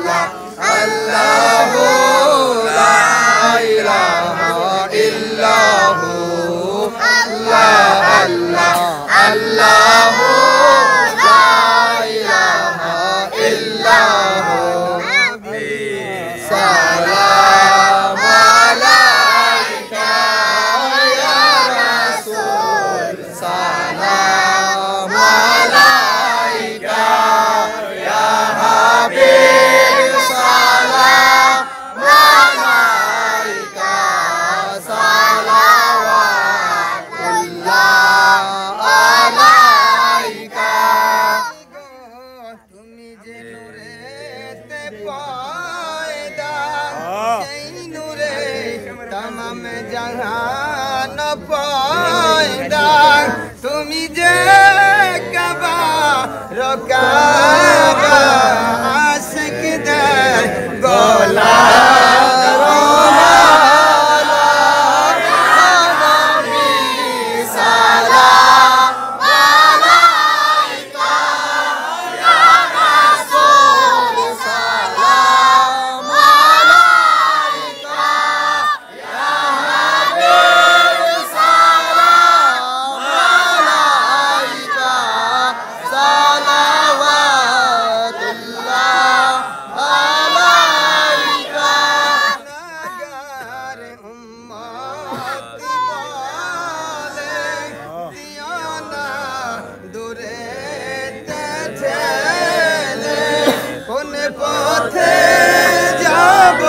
আল্লাহ আল্লাহু লা ইলাহা ইল্লাহু আল্লাহ আল্লাহ আল্লাহু লা ইলাহা ইল্লাহু সালাম আলাইকা ইয়া রাসূল সালাম আলাইকা ইয়া হাবিব সালাম আলাইকা সালাওয়াতুল্লাহ আলাইকা তুমি যে নূরেতে পয়দা সেই নূরে तमाम জাহান পয়দা তুমি যে কাবা রকাবা আশিকদের গোলা পথে যাব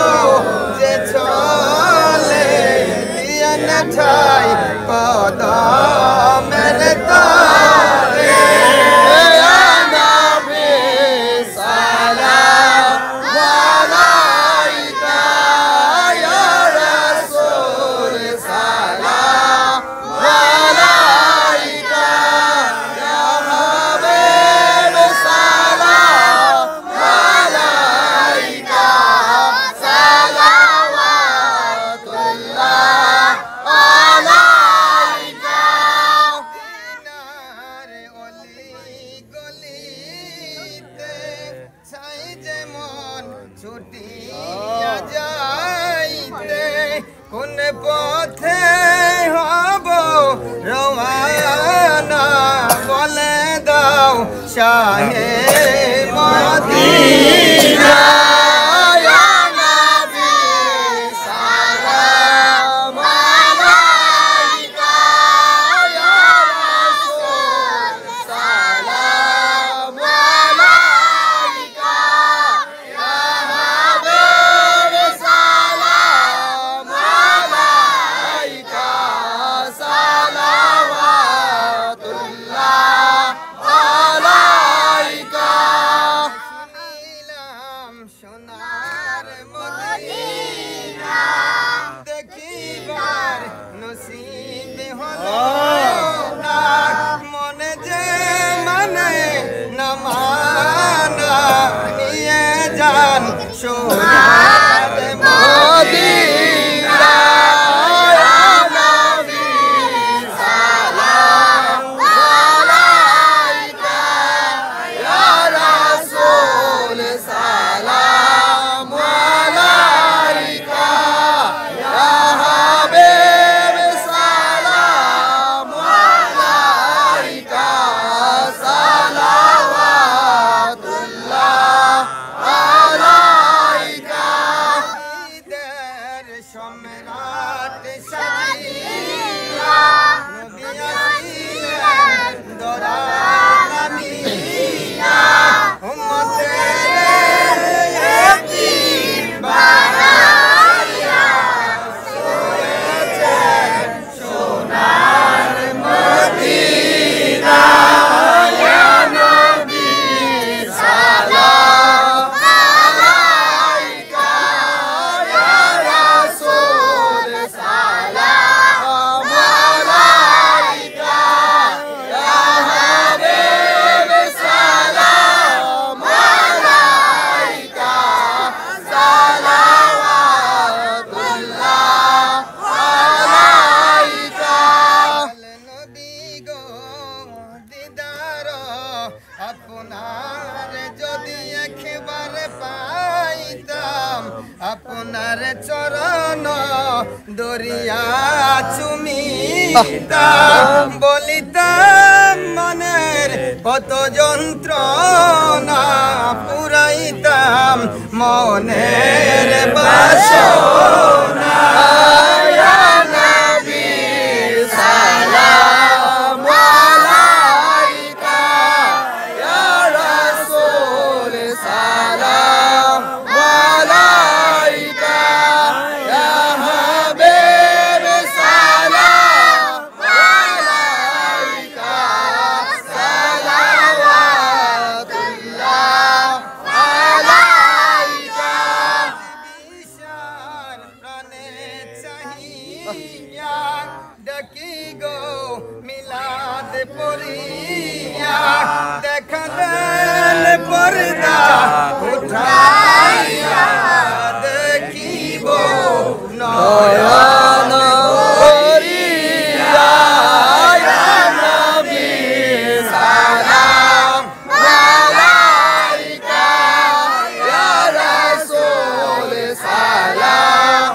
যে চলে ঠাই কদমের তলে নবী সালাম আলাইকা ইয়া রাসূল সালাম আলাইকা ইয়া হাবিব সালাম আলাইকা সালাওয়াতুল্লাহ আলাইকা দিনারে অলি গলিতে ছাই যেমন ছুটিয়া যাইতে কোন পথে হব রওয়ানা বলে দাও শাহে মদিনা ইয়া নবী সালাম আলাইকা ইয়া রাসূল সালাম আলাইকা ইয়া হাবিব সালাম আলাইকা সালাওয়াতুল্লাহ আলাইকা শুনিলাম সোনার মদিনা দেখিবার নসিব হলো না মনে যে মানে না মানা নিয়ে যান সোনার মদিনা ইয়া নবী সালাম আলাইকা ইয়া রাসূল সালাম আলাইকা ইয়া হাবিব সালাম আলাইকা সালাওয়াতুল্লাহ আলাইকা আপনার চরণ দরিয়া চুমিতাম বলিতাম মনের কত যন্ত্রণা পুরাইতাম মনের বাসনা ইয়া নবী সালাম আলাইকা ইয়া রাসূল সালাম আলাইকা ইয়া হাবিব সালাম আলাইকা সালাওয়াতুল্লাহ আলাইকা বিশার প্রাণে চাহিয়া ডাকি গো মিলাদ পড়িয়া দেখা দেন পর্দা উঠাইয়া দেখিব নয়ন ভরিয়া ইয়া নবী সালাম আলাইকা ইয়া রাসূল সালাম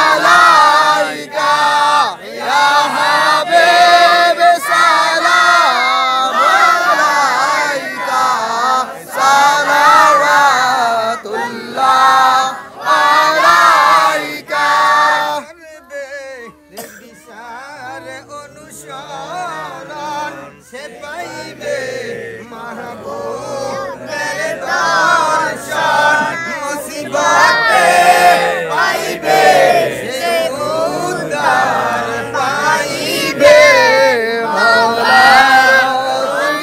আলাইকা ইয়া হাবিব সালাম আলাইকা সালাওয়াতুল্লাহ আলাইকা বিশার অনুসরণ সে পাইবে মাহবুবের দর্শন মুসিবতে পাইবে সে উদ্ধার পাইবে মাওলার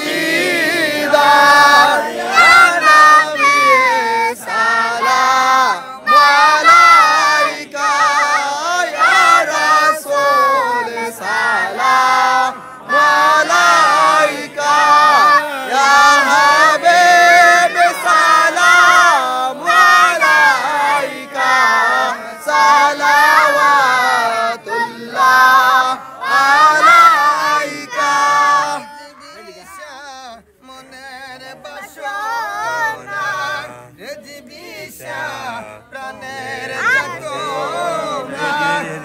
দিদার ইয়া নবী সালাম আলাইকা ইয়া রাসূল সালাম আলাইকা ইয়া হাবিব সালাম আলাইকা সালাওয়াতুল্লাহ আলাইকা মনের বাসনা রেজবিশা প্রাণের যাতনা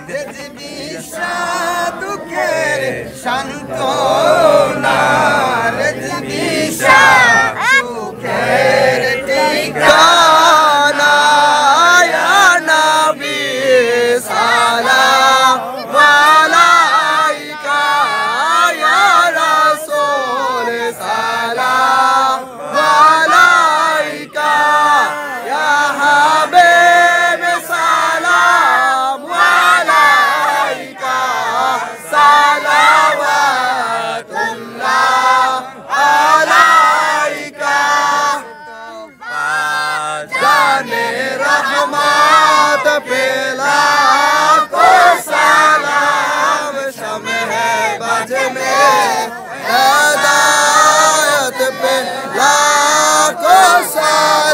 রেজবিশা দুঃখের সান্ত্বনা রেজবিশা সুখের ঠিকানা ইয়া নবী সালাম আলাইকা ইয়া রাসূল সালাম আলাইকা ইয়া হাবিব সালাম আলাইকা সালাওয়াতুল্লাহ আলাইকা जाने रहमत पेला को सलाम शमे बज में हदायत पे लाखों सलाम